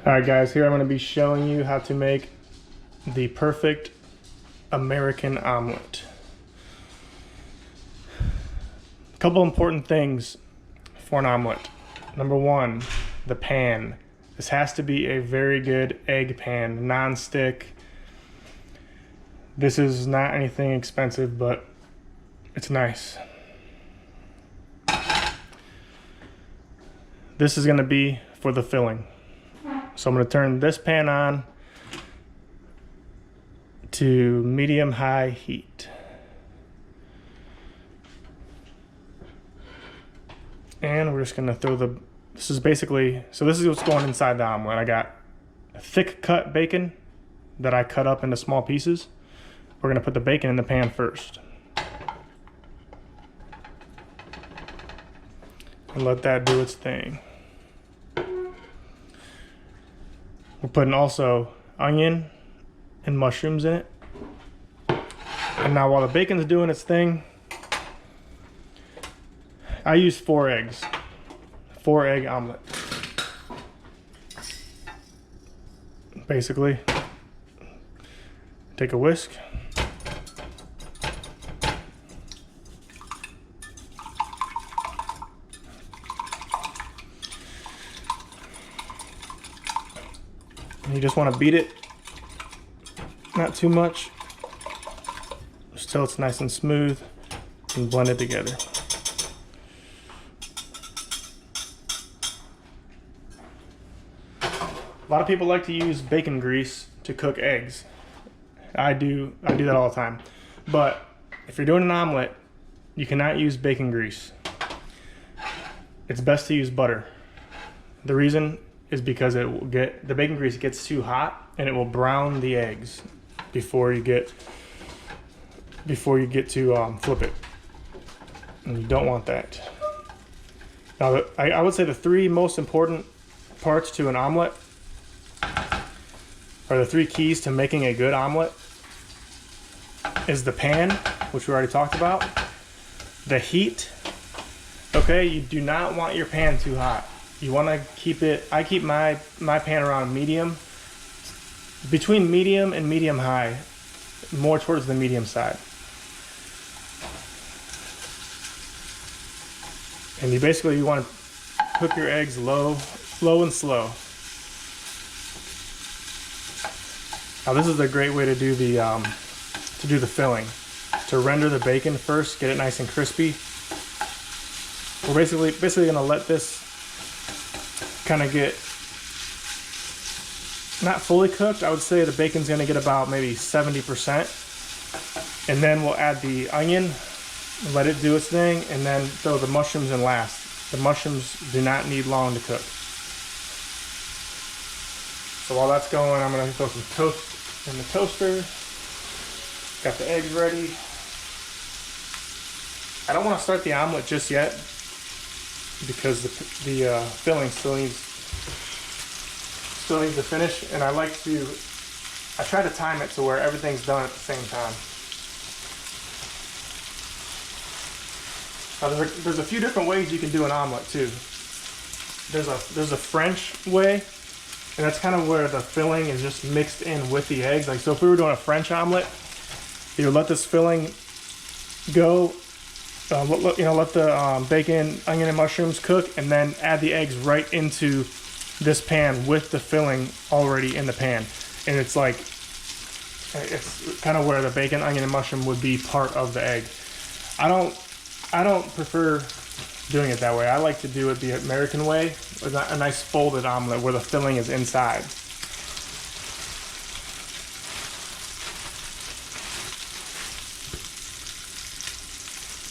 Alright guys, here I'm going to be showing you how to make the perfect American omelet. A couple important things for an omelet. Number one, the pan. This has to be a very good egg pan, non-stick. This is not anything expensive, but it's nice. This is going to be for the filling. So I'm going to turn this pan on to medium-high heat. And we're just going to throw this is what's going inside the omelet. I got thick cut bacon that I cut up into small pieces. We're going to put the bacon in the pan first. And let that do its thing. We're putting also onion and mushrooms in it. And now while the bacon's doing its thing, I use 4 eggs. 4-egg omelet. Basically, take a whisk. You just want to beat it, not too much, just till it's nice and smooth, and blend it together. A lot of people like to use bacon grease to cook eggs. I do that all the time. But if you're doing an omelet, you cannot use bacon grease. It's best to use butter. The reason is because the bacon grease gets too hot and it will brown the eggs before you get to flip it, and you don't want that. Now, I would say the 3 most important parts to an omelet, or the 3 keys to making a good omelet, is the pan, which we already talked about, the heat. Okay, you do not want your pan too hot. You want to keep it, I keep my pan around medium, between medium and medium high, more towards the medium side. And you want to cook your eggs low and slow. Now this is a great way to do the filling. To render the bacon first, get it nice and crispy. We're basically gonna let this kind of get not fully cooked. I would say the bacon's gonna get about maybe 70%, and then we'll add the onion, let it do its thing, and then throw the mushrooms in last. The mushrooms do not need long to cook. So while that's going, I'm gonna throw some toast in the toaster. Got the eggs ready. I don't want to start the omelet just yet, because the filling still needs to finish, and I try to time it to where everything's done at the same time. Now there's a few different ways you can do an omelet too. There's a French way, and that's kind of where the filling is just mixed in with the eggs. Like, so if we were doing a French omelet, you let this filling go. Let the bacon, onion, and mushrooms cook, and then add the eggs right into this pan with the filling already in the pan. And it's kind of where the bacon, onion, and mushroom would be part of the egg. I don't prefer doing it that way. I like to do it the American way, with a nice folded omelet where the filling is inside.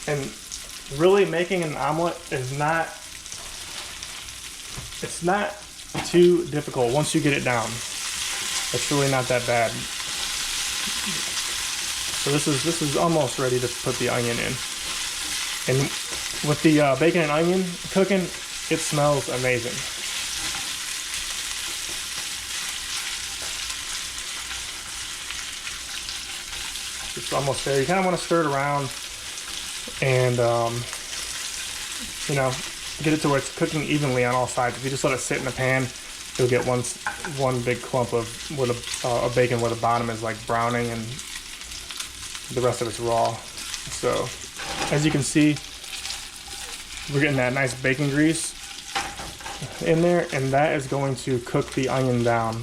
And really, making an omelet is not too difficult once you get it down. It's really not that bad. So this is almost ready to put the onion in. And with the bacon and onion cooking, it smells amazing. It's almost there. You kind of want to stir it around and get it to where it's cooking evenly on all sides. If you just let it sit in the pan, you'll get one big clump of a bacon where the bottom is like browning and the rest of it's raw. So as you can see, we're getting that nice bacon grease in there, and that is going to cook the onion down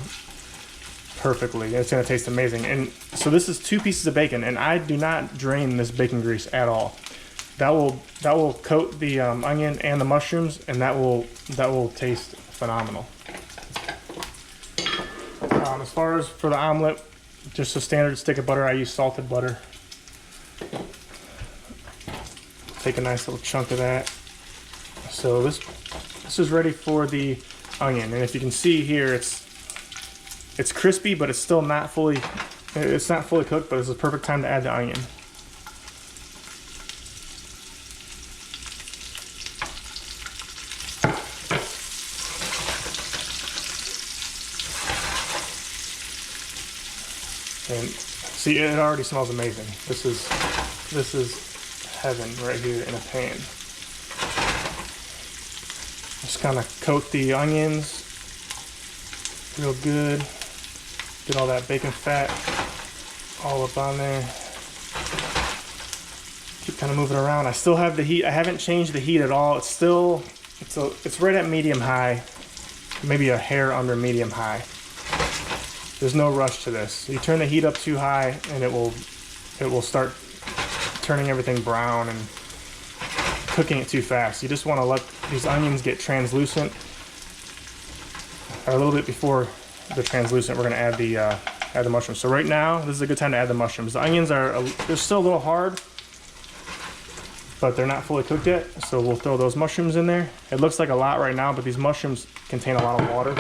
perfectly. It's going to taste amazing. And so this is 2 pieces of bacon, and I do not drain this bacon grease at all. That will coat the onion and the mushrooms, and that will taste phenomenal. As far as for the omelet, just a standard stick of butter. I use salted butter. Take a nice little chunk of that. So this is ready for the onion, and if you can see here, it's crispy, but it's still not fully cooked. But this is the perfect time to add the onion. And see, it already smells amazing. This is heaven right here in a pan. Just kind of coat the onions real good. Get all that bacon fat all up on there. Keep kind of moving around. I still have the heat. I haven't changed the heat at all. It's right at medium high, maybe a hair under medium high. There's no rush to this. You turn the heat up too high and it will start turning everything brown and cooking it too fast. You just want to let these onions get translucent. Or a little bit before the translucent, we're going to add the mushrooms. So right now, this is a good time to add the mushrooms. The onions they're still a little hard, but they're not fully cooked yet. So we'll throw those mushrooms in there. It looks like a lot right now, but these mushrooms contain a lot of water.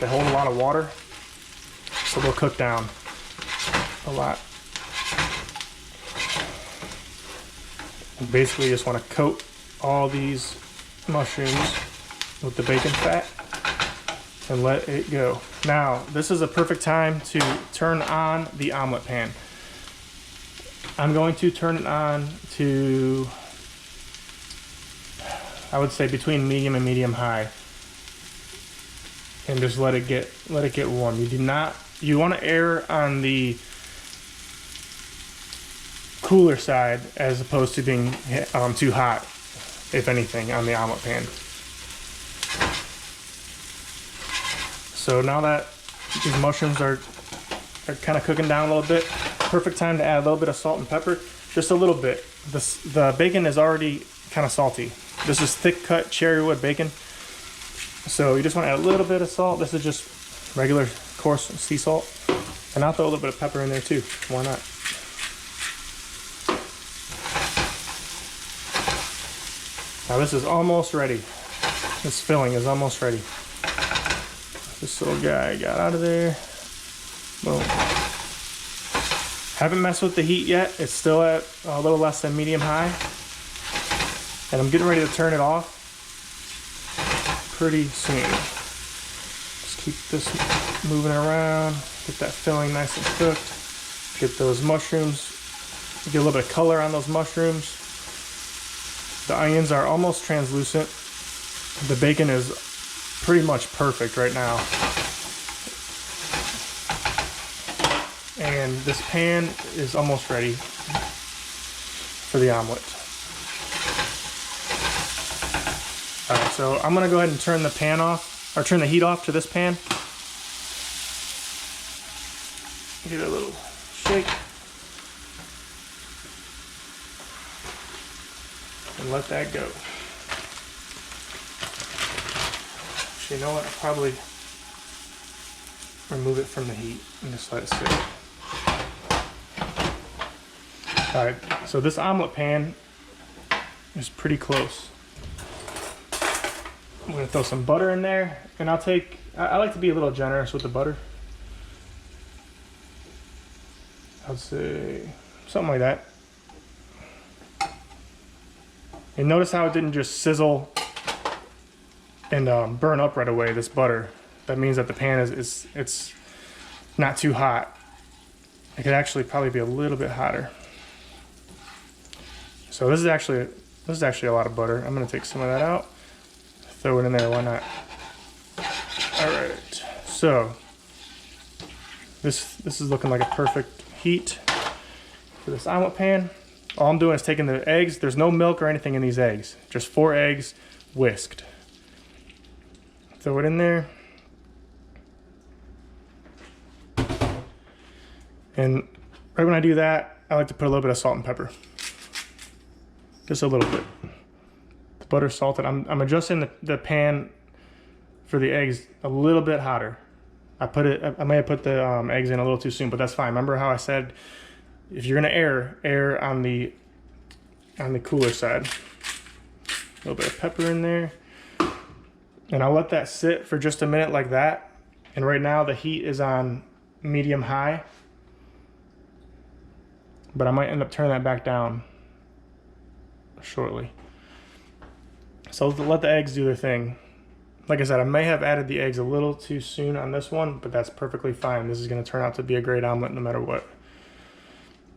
They hold a lot of water. So they'll cook down a lot. Basically, you just want to coat all these mushrooms with the bacon fat and let it go. Now, this is a perfect time to turn on the omelet pan. I'm going to turn it on to, I would say, between medium and medium high, and just let it get warm. You want to err on the cooler side as opposed to being too hot, if anything, on the omelet pan. So now that these mushrooms are kind of cooking down a little bit, perfect time to add a little bit of salt and pepper, just a little bit. The bacon is already kind of salty. This is thick cut cherry wood bacon, so you just want to add a little bit of salt. This is just regular coarse sea salt, and I'll throw a little bit of pepper in there too. Why not? Now this is almost ready. This filling is almost ready. This little guy got out of there. Boom. Haven't messed with the heat yet. It's still at a little less than medium high. And I'm getting ready to turn it off pretty soon. Just keep this moving around. Get that filling nice and cooked. Get those mushrooms. Get a little bit of color on those mushrooms. The onions are almost translucent. The bacon is pretty much perfect right now. And this pan is almost ready for the omelet. Alright, so I'm gonna go ahead and turn the pan off, or turn the heat off to this pan. Give it a little shake. And let that go. Actually, you know what? I'll probably remove it from the heat and just let it sit. Alright, so this omelet pan is pretty close. I'm going to throw some butter in there, and I like to be a little generous with the butter. I'd say something like that. And notice how it didn't just sizzle and burn up right away, this butter. That means that the pan it's not too hot. It could actually probably be a little bit hotter. So this is actually a lot of butter. I'm gonna take some of that out, throw it in there. Why not? All right. So this is looking like a perfect heat for this omelet pan. All I'm doing is taking the eggs. There's no milk or anything in these eggs. Just 4 eggs whisked. Throw it in there. And right when I do that, I like to put a little bit of salt and pepper. Just a little bit. The butter's salted. I'm adjusting the pan for the eggs a little bit hotter. I may have put the eggs in a little too soon, but that's fine. Remember how I said if you're gonna err on the cooler side. A little bit of pepper in there. And I'll let that sit for just a minute like that. And right now the heat is on medium high. But I might end up turning that back down shortly. So let the eggs do their thing. Like I said, I may have added the eggs a little too soon on this one, but that's perfectly fine. This is gonna turn out to be a great omelet no matter what.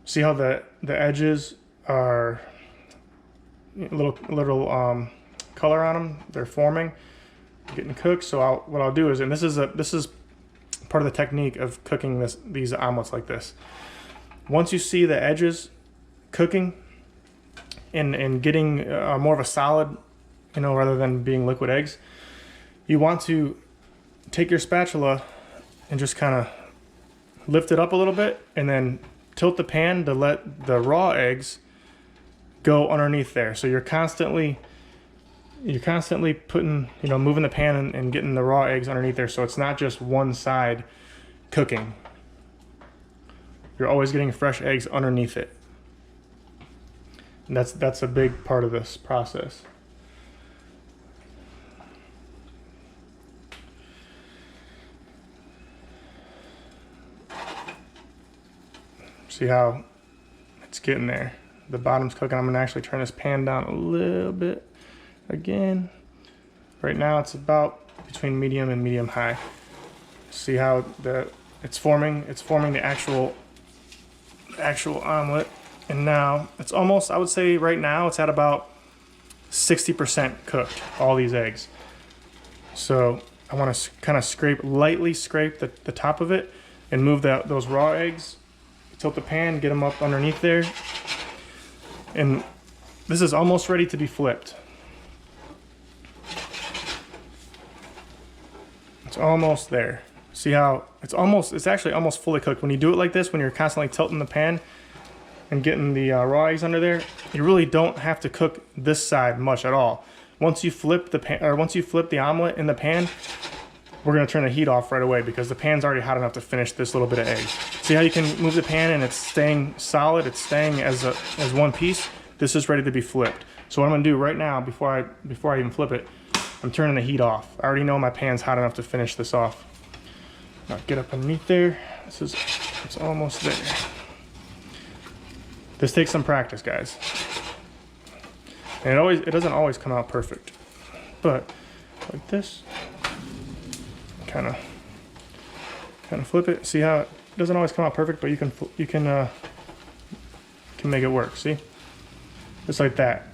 See how the edges are little color on them? They're forming, getting cooked. So what I'll do is, and this is part of the technique of cooking these omelets like this. Once you see the edges cooking and getting more of a solid, rather than being liquid eggs, you want to take your spatula and just kind of lift it up a little bit and then tilt the pan to let the raw eggs go underneath there. So you're constantly putting, moving the pan and getting the raw eggs underneath there, so it's not just one side cooking. You're always getting fresh eggs underneath it. And that's a big part of this process. See how it's getting there. The bottom's cooking. I'm gonna actually turn this pan down a little bit again. Right now it's about between medium and medium high. See how it's forming the actual omelet. And now it's almost, I would say right now it's at about 60% cooked, all these eggs. So I want to kind of lightly scrape the top of it and move those raw eggs. Tilt the pan, get them up underneath there. And this is almost ready to be flipped. It's almost there. See how it's actually almost fully cooked. When you do it like this, when you're constantly tilting the pan and getting the raw eggs under there, you really don't have to cook this side much at all. Once you flip the omelet in the pan, we're gonna turn the heat off right away because the pan's already hot enough to finish this little bit of eggs. See how you can move the pan and it's staying solid, it's staying as one piece? This is ready to be flipped. So what I'm gonna do right now, before I even flip it, I'm turning the heat off. I already know my pan's hot enough to finish this off. Now get up underneath there. It's almost there. This takes some practice, guys. And it doesn't always come out perfect. But like this. Kind of flip it. See how it doesn't always come out perfect, but you can make it work. See, just like that.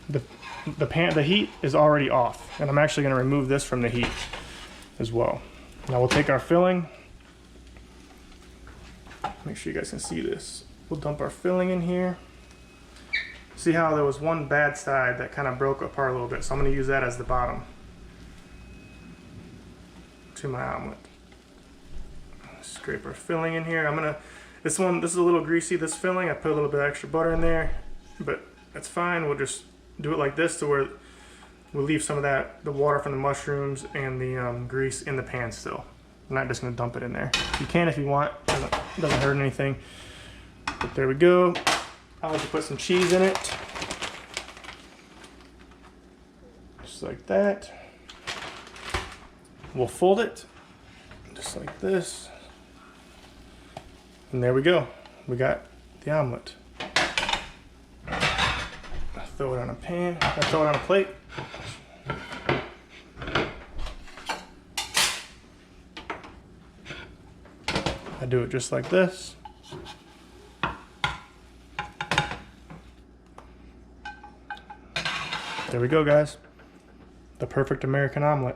The heat is already off, and I'm actually going to remove this from the heat as well. Now we'll take our filling. Make sure you guys can see this. We'll dump our filling in here. See how there was one bad side that kind of broke apart a little bit, so I'm going to use that as the bottom to my omelet. Scrape our filling in here. This is a little greasy, this filling. I put a little bit of extra butter in there, but that's fine. We'll just do it like this to where we'll leave some of the water from the mushrooms and the grease in the pan still. I'm not just gonna dump it in there. You can if you want, it doesn't hurt anything. But there we go. I like to put some cheese in it. Just like that. We'll fold it just like this. And there we go. We got the omelet. Throw it on a pan. Throw it on a plate. I do it just like this. There we go, guys. The perfect American omelet.